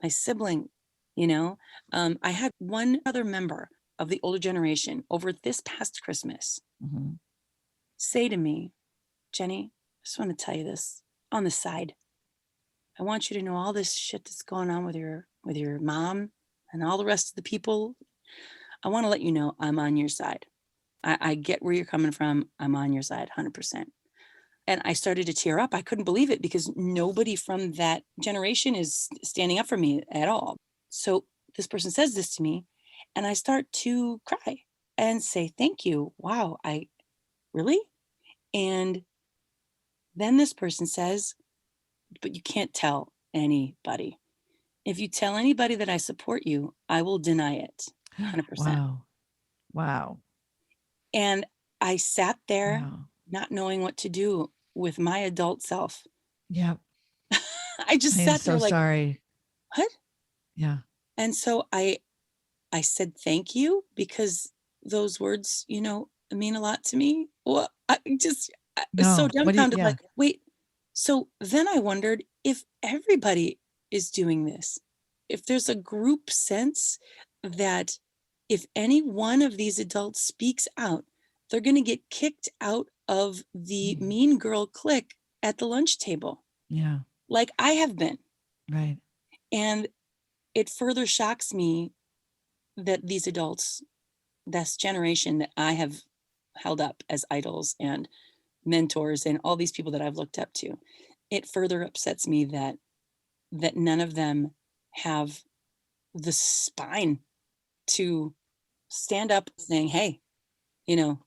sibling, you know. I had one other member of the older generation over this past Christmas Mhm. say to me, Jenny, I just want to tell you this on the side. I want you to know all this shit that's going on with your mom and all the rest of the people. I want to let you know I'm on your side. I get where you're coming from. I'm on your side 100%. And I started to tear up. I couldn't believe it because nobody from that generation is standing up for me at all. So this person says this to me and I start to cry and say, thank you. Wow. Really? And then this person says, but you can't tell anybody. If you tell anybody that I support you, I will deny it 100%. Wow. Wow. And I sat there Wow. not knowing what to do with my adult self. Yeah. I just I am sat so there like, sorry. what? Yeah. And so I said thank you because those words, you know, mean a lot to me. Well, I was so No. What do you, dumbfounded, yeah. like, wait. So then I wondered if everybody is doing this, if there's a group sense that if any one of these adults speaks out, they're going to get kicked out of the mean girl clique at the lunch table, Yeah. like I have been. Right. And it further shocks me that these adults, this generation that I have held up as idols and mentors and all these people that I've looked up to, it further upsets me that none of them have the spine to stand up saying, hey, you know,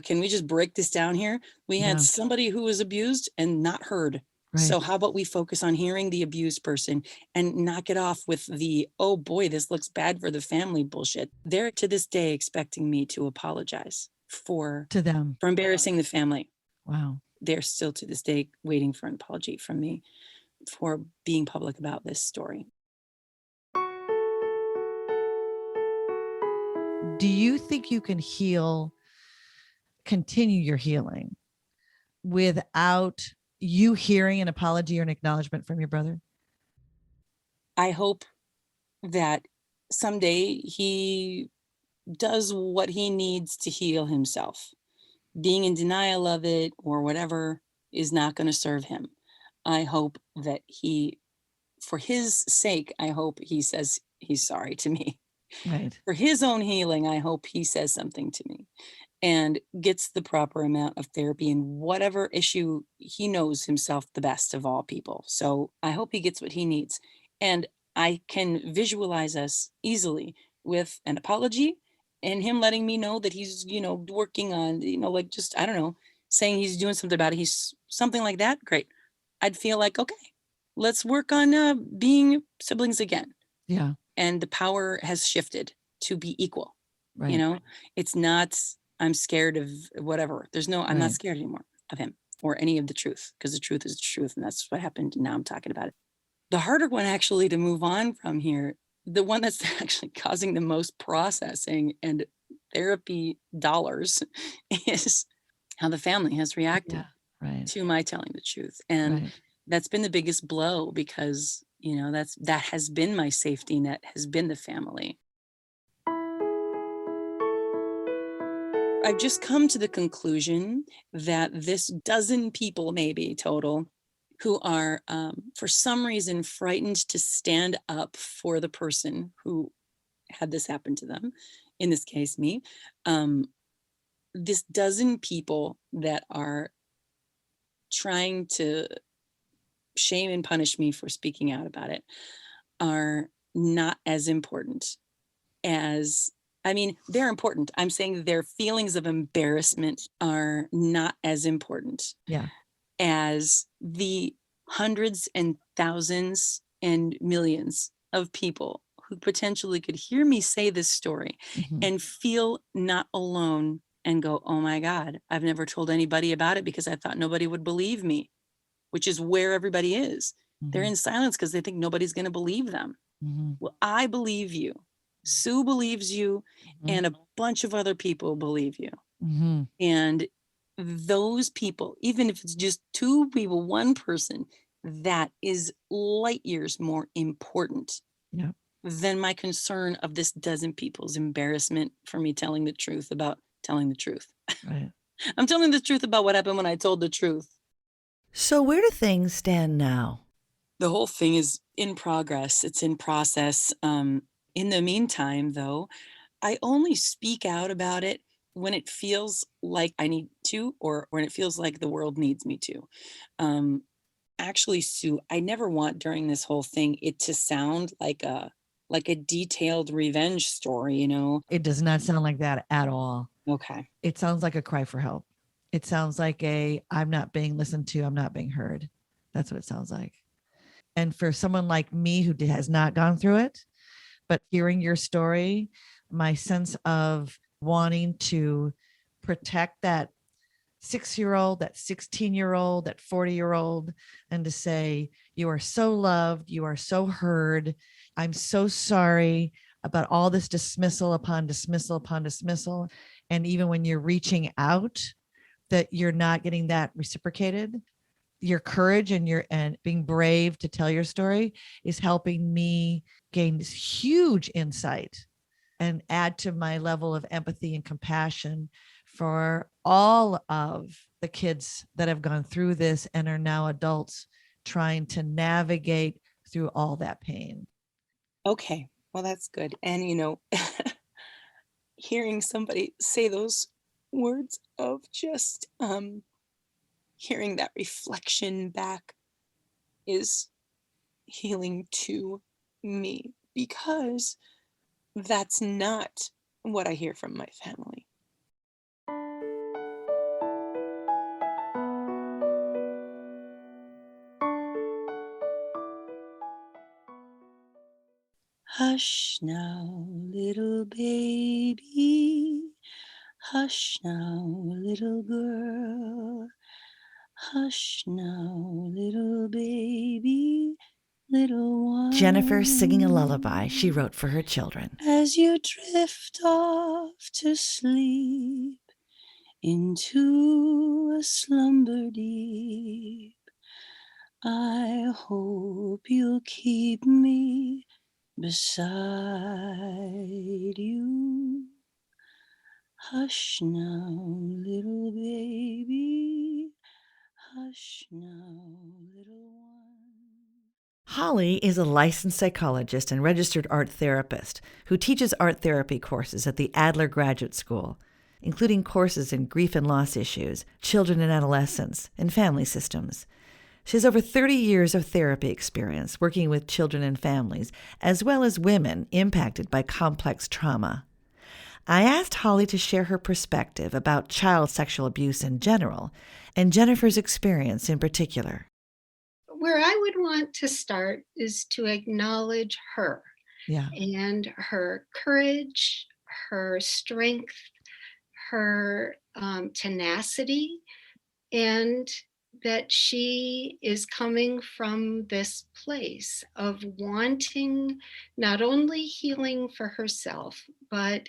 can we just break this down here? We had Yeah. somebody who was abused and not heard. So Right. how about we focus on hearing the abused person and knock it off with the, oh boy, this looks bad for the family bullshit. They're to this day expecting me to apologize for To them. embarrassing the family. Wow. They're still to this day waiting for an apology from me for being public about this story. Do you think you can continue your healing without you hearing an apology or an acknowledgement from your brother? I hope that someday he does what he needs to heal himself. Being in denial of it or whatever is not going to serve him. I hope that for his sake, I hope he says he's sorry to me. Right. For his own healing, I hope he says something to me. and gets the proper amount of therapy in whatever issue he knows himself the best of all people. So I hope he gets what he needs. And I can visualize us easily with an apology and him letting me know that he's, working on, like just, I don't know, saying he's doing something about it. He's something like that. Great. I'd feel like, okay, let's work on being siblings again. Yeah. And the power has shifted to be equal. Right. It's not, I'm scared of whatever. I'm not Right. scared anymore of him or any of the truth, because the truth is the truth. And that's what happened. And now I'm talking about it. The harder one actually to move on from here, the one that's actually causing the most processing and therapy dollars is how the family has reacted Yeah. Right. to my telling the truth. And Right. that's been the biggest blow because, that has been my safety net, has been the family. I've just come to the conclusion that this dozen people, maybe total, who are, for some reason, frightened to stand up for the person who had this happen to them, in this case, me, this dozen people that are trying to shame and punish me for speaking out about it are not as important as, I mean, they're important. I'm saying their feelings of embarrassment are not as important Yeah. as the hundreds and thousands and millions of people who potentially could hear me say this story Mhm. and feel not alone and go, oh my God, I've never told anybody about it because I thought nobody would believe me, which is where everybody is. They're Mhm. in silence because they think nobody's going to believe them. Mhm. Well, I believe you. Sue believes you, Mhm. and a bunch of other people believe you. Mhm. And those people, even if it's just two people, one person, that is light years more important Yeah. than my concern of this dozen people's embarrassment for me telling the truth about telling the truth. Right. I'm telling the truth about what happened when I told the truth. So where do things stand now? The whole thing is in progress. It's in process. In the meantime, though, I only speak out about it when it feels like I need to, or when it feels like the world needs me to. Um, Actually, Sue, I never want during this whole thing it to sound like a detailed revenge story, It does not sound like that at all. Okay. It sounds like a cry for help. It sounds like I'm not being listened to, I'm not being heard. That's what it sounds like. And for someone like me who has not gone through it, but hearing your story, my sense of wanting to protect that 6-year-old, that 16-year-old, that 40-year-old, and to say, you are so loved, you are so heard. I'm so sorry about all this dismissal upon dismissal upon dismissal. And even when you're reaching out, that you're not getting that reciprocated. Your courage and being brave to tell your story is helping me gain this huge insight and add to my level of empathy and compassion for all of the kids that have gone through this and are now adults trying to navigate through all that pain. Okay. Well, that's good. And, hearing somebody say those words of just hearing that reflection back is healing to me, because that's not what I hear from my family. Hush now, little baby. Hush now, little girl. Hush now, little baby, little one. Jennifer singing a lullaby she wrote for her children. As you drift off to sleep into a slumber deep, I hope you'll keep me beside you. Hush now, little baby. Hush now, little one. Holly is a licensed psychologist and registered art therapist who teaches art therapy courses at the Adler Graduate School. including courses in grief and loss issues, children and adolescence, and family systems. She has over 30 years of therapy experience working with children and families, as well as women impacted by complex trauma. I asked Holly to share her perspective about child sexual abuse in general, and Jennifer's experience in particular. Where I would want to start is to acknowledge her Yeah. and her courage, her strength, her tenacity, and that she is coming from this place of wanting not only healing for herself, but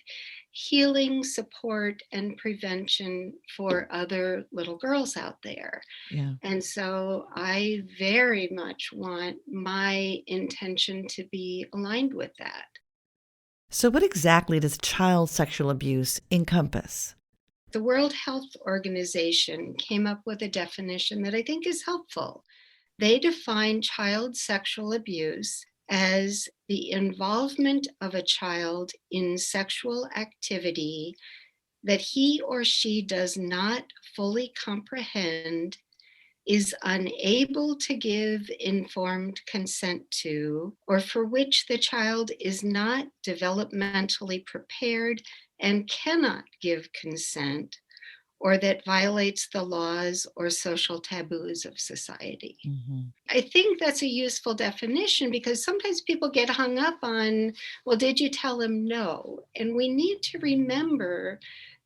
healing, support, and prevention for other little girls out there. Yeah. And so I very much want my intention to be aligned with that. So what exactly does child sexual abuse encompass? The World Health Organization came up with a definition that I think is helpful. They define child sexual abuse as the involvement of a child in sexual activity that he or she does not fully comprehend, is unable to give informed consent to, or for which the child is not developmentally prepared and cannot give consent, or that violates the laws or social taboos of society. Mm-hmm. I think that's a useful definition because sometimes people get hung up on, well, did you tell him no? And we need to remember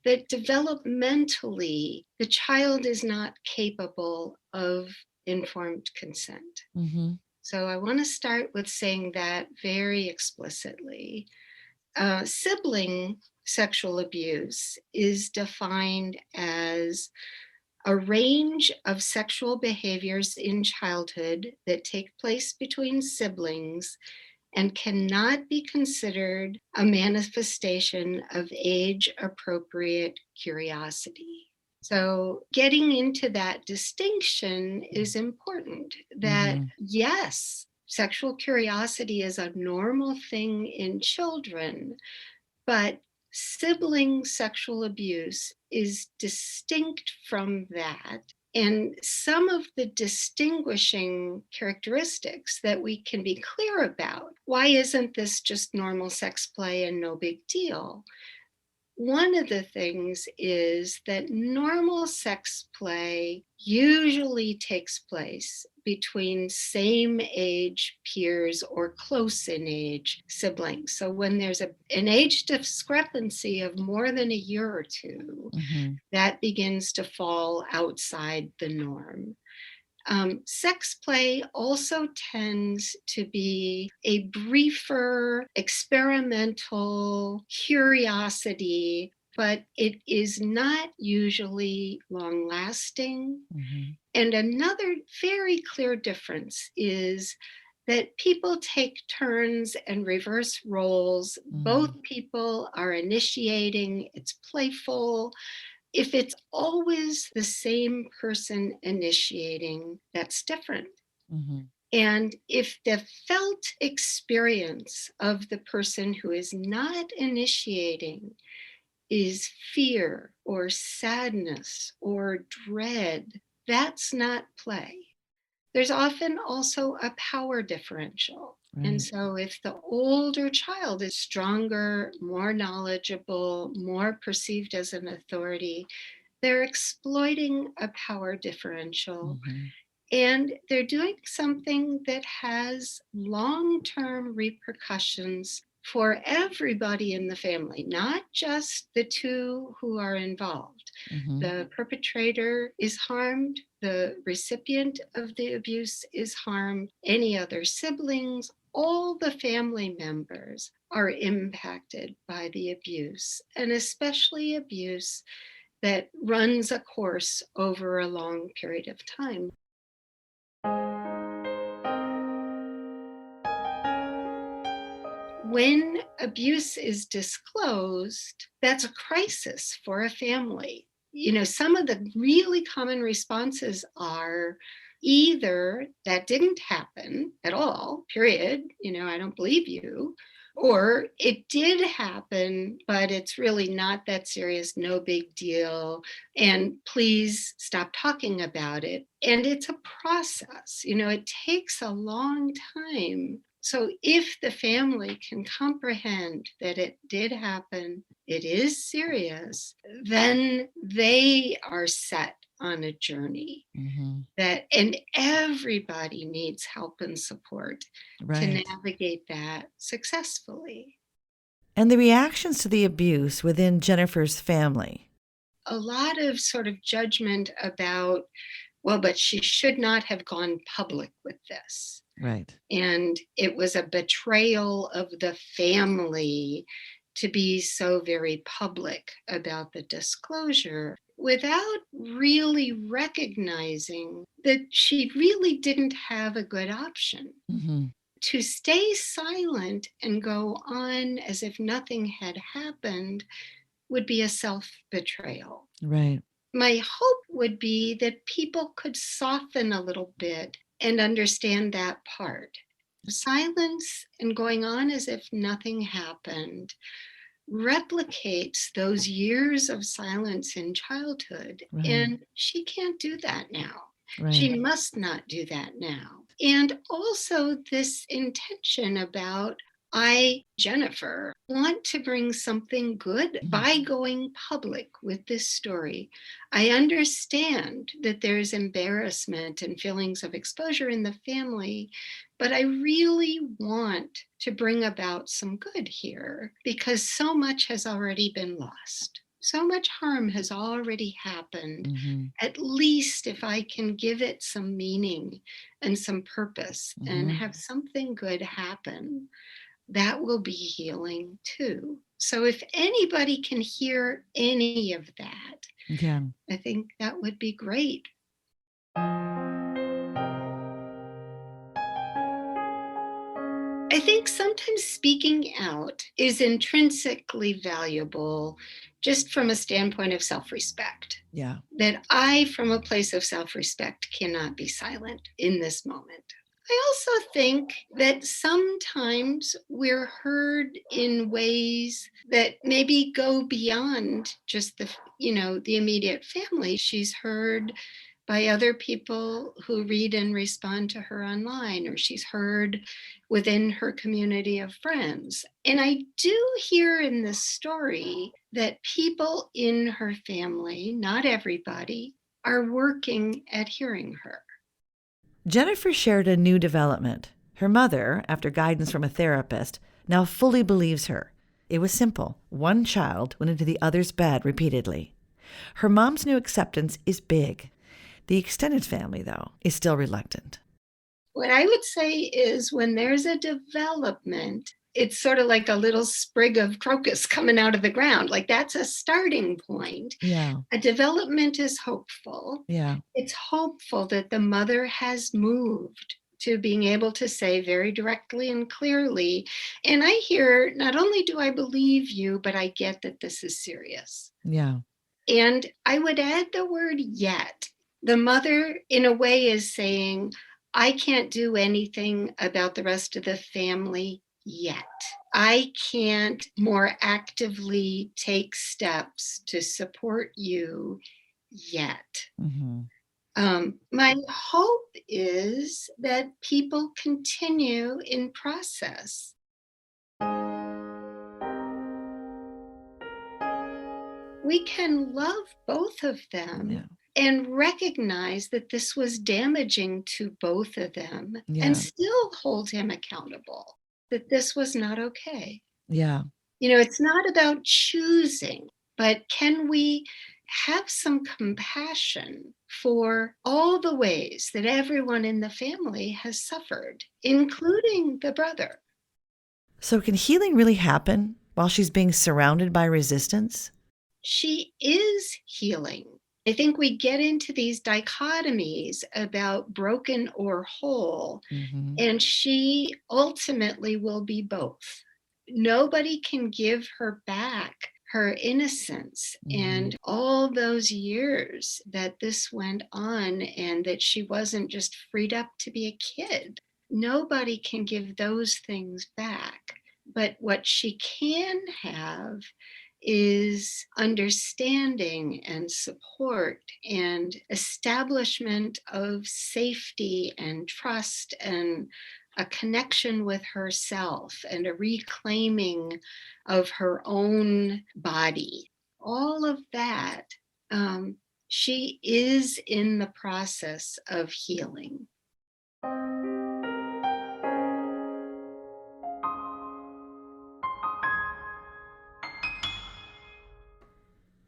that developmentally, the child is not capable of informed consent. Mm-hmm. So I want to start with saying that very explicitly. Sibling sexual abuse is defined as a range of sexual behaviors in childhood that take place between siblings and cannot be considered a manifestation of age-appropriate curiosity. So getting into that distinction is important, that yes, sexual curiosity is a normal thing in children, but sibling sexual abuse is distinct from that. And some of the distinguishing characteristics that we can be clear about, why isn't this just normal sex play and no big deal? One of the things is that normal sex play usually takes place between same age peers or close in age siblings. So when there's an age discrepancy of more than a year or two, that begins to fall outside the norm. Sex play also tends to be a briefer, experimental curiosity, but it is not usually long lasting. And another very clear difference is that people take turns and reverse roles. Both people are initiating, it's playful. If it's always the same person initiating, that's different. And if the felt experience of the person who is not initiating is fear or sadness or dread, that's not play. There's often also a power differential. And so if the older child is stronger, more knowledgeable, more perceived as an authority, they're exploiting a power differential. And they're doing something that has long-term repercussions for everybody in the family, not just the two who are involved. The perpetrator is harmed, the recipient of the abuse is harmed, any other siblings, all the family members are impacted by the abuse, and especially abuse that runs a course over a long period of time. When abuse is disclosed, that's a crisis for a family. You know, some of the really common responses are either that didn't happen at all, period, I don't believe you, Or it did happen, but it's really not that serious, no big deal. And please stop talking about it. And it's a process, it takes a long time. So if the family can comprehend that it did happen, it is serious, then they are set on a journey and everybody needs help and support to Right. navigate that successfully. And the reactions to the abuse within Jennifer's family. A lot of sort of judgment about, well, but she should not have gone public with this. Right. And it was a betrayal of the family to be so very public about the disclosure without really recognizing that she really didn't have a good option. To stay silent and go on as if nothing had happened would be a self-betrayal. Right. My hope would be that people could soften a little bit and understand that part. Silence and going on as if nothing happened replicates those years of silence in childhood. Right. And she can't do that now. Right. She must not do that now. And also this intention about, I, Jennifer, want to bring something good by going public with this story. I understand that there's embarrassment and feelings of exposure in the family, but I really want to bring about some good here because so much has already been lost. So much harm has already happened. At least if I can give it some meaning and some purpose and have something good happen, that will be healing too. So if anybody can hear any of that, I think that would be great. I think sometimes speaking out is intrinsically valuable just from a standpoint of self-respect. Yeah. That I, from a place of self-respect, cannot be silent in this moment. I also think that sometimes we're heard in ways that maybe go beyond just the immediate family. She's heard by other people who read and respond to her online, or she's heard within her community of friends. And I do hear in this story that people in her family, not everybody, are working at hearing her. Jennifer shared a new development. Her mother, after guidance from a therapist, now fully believes her. It was simple. One child went into the other's bed repeatedly. Her mom's new acceptance is big. The extended family, though, is still reluctant. What I would say is when there's a development, it's sort of like a little sprig of crocus coming out of the ground. Like that's a starting point. Yeah. A development is hopeful. Yeah. It's hopeful that the mother has moved to being able to say very directly and clearly, and I hear, not only do I believe you, but I get that this is serious. Yeah. And I would add the word yet. The mother, in a way, is saying, I can't do anything about the rest of the family yet. I can't more actively take steps to support you yet. My hope is that people continue in process. We can love both of them and recognize that this was damaging to both of them and still hold him accountable, that this was not okay. Yeah. It's not about choosing, but can we have some compassion for all the ways that everyone in the family has suffered, including the brother? So can healing really happen while she's being surrounded by resistance? She is healing. I think we get into these dichotomies about broken or whole, and she ultimately will be both. Nobody can give her back her innocence and all those years that this went on and that she wasn't just freed up to be a kid. Nobody can give those things back. But what she can have is understanding and support and establishment of safety and trust and a connection with herself and a reclaiming of her own body. All of that, she is in the process of healing.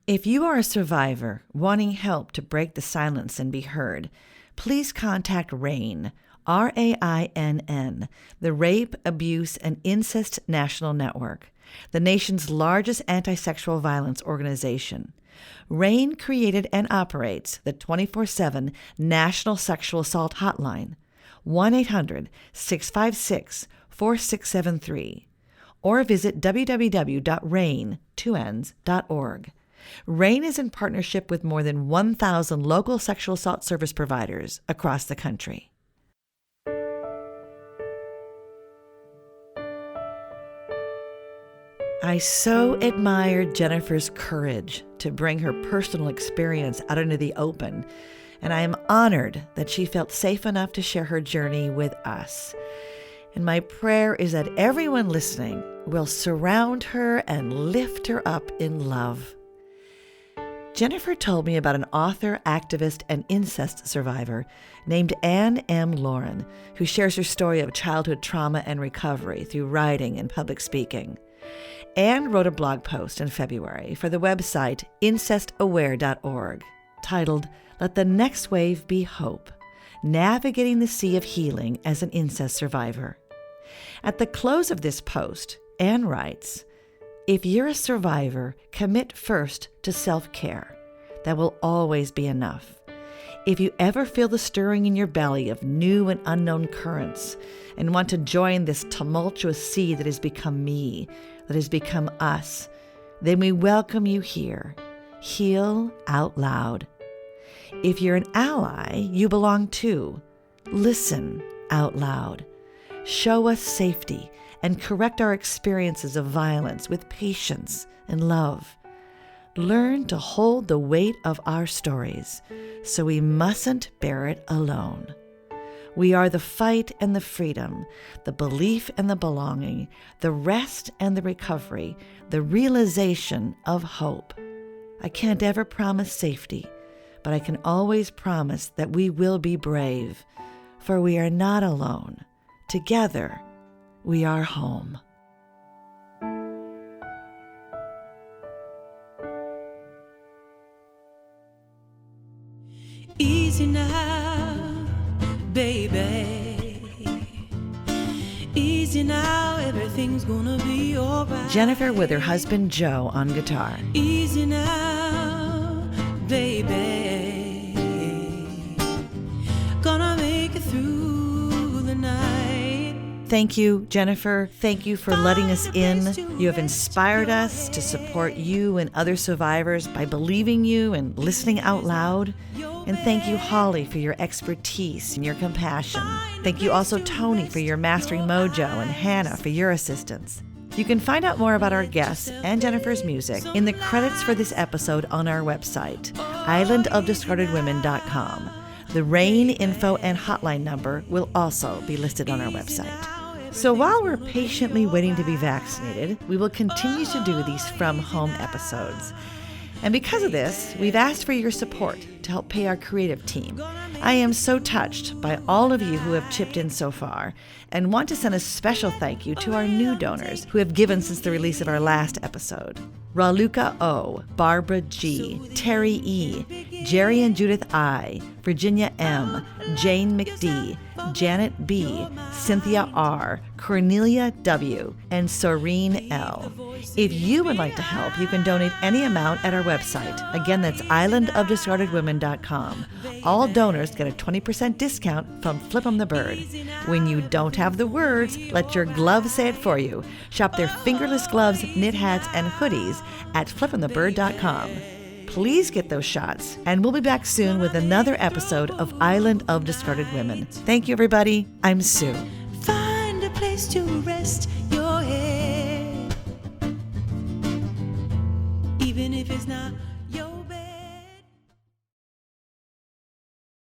If you are a survivor wanting help to break the silence and be heard, please contact RAINN, RAINN, the Rape, Abuse, and Incest National Network, the nation's largest anti-sexual violence organization. RAINN created and operates the 24/7 National Sexual Assault Hotline, 1-800-656-4673, or visit www.rainn.org. RAINN is in partnership with more than 1,000 local sexual assault service providers across the country. I so admired Jennifer's courage to bring her personal experience out into the open, and I am honored that she felt safe enough to share her journey with us. And my prayer is that everyone listening will surround her and lift her up in love. Jennifer told me about an author, activist, and incest survivor named Anne M. Lauren, who shares her story of childhood trauma and recovery through writing and public speaking. Anne wrote a blog post in February for the website incestaware.org titled, "Let the Next Wave Be Hope, Navigating the Sea of Healing as an Incest Survivor." At the close of this post, Anne writes, "If you're a survivor, commit first to self-care. That will always be enough. If you ever feel the stirring in your belly of new and unknown currents and want to join this tumultuous sea that has become me, that has become us, then we welcome you here. Heal out loud. If you're an ally, you belong too. Listen out loud. Show us safety and correct our experiences of violence with patience and love. Learn to hold the weight of our stories, so we mustn't bear it alone. We are the fight and the freedom, the belief and the belonging, the rest and the recovery, the realization of hope. I can't ever promise safety, but I can always promise that we will be brave, for we are not alone. Together, we are home." Easy now, baby. Easy now, everything's gonna be alright. Jennifer with her husband Joe on guitar. Easy now, baby. Gonna make it through the night. Thank you, Jennifer. Thank you for letting us in. You have inspired us to support you and other survivors by believing you and listening out loud. And thank you, Holly, for your expertise and your compassion. Thank you also, Tony, for your mastering mojo, and Hannah for your assistance. You can find out more about our guests and Jennifer's music in the credits for this episode on our website, islandofdiscardedwomen.com. The RAINN info and hotline number will also be listed on our website. So while we're patiently waiting to be vaccinated, we will continue to do these from home episodes. And because of this, we've asked for your support to help pay our creative team. I am so touched by all of you who have chipped in so far, and want to send a special thank you to our new donors who have given since the release of our last episode. Raluca O, Barbara G, Terry E, Jerry and Judith I, Virginia M, Jane McD, Janet B, Cynthia R, Cornelia W, and Soreen L. If you would like to help, you can donate any amount at our website. Again, that's islandofdiscardedwomen.com. All donors get a 20% discount from Flip 'em the Bird. When you don't have the words, let your gloves say it for you. Shop their fingerless gloves, knit hats, and hoodies at flipandthebird.com. Please get those shots, and we'll be back soon with another episode of Island of Discarded Women. Thank you, everybody. I'm Sue. Find a place to rest your head. even if it's not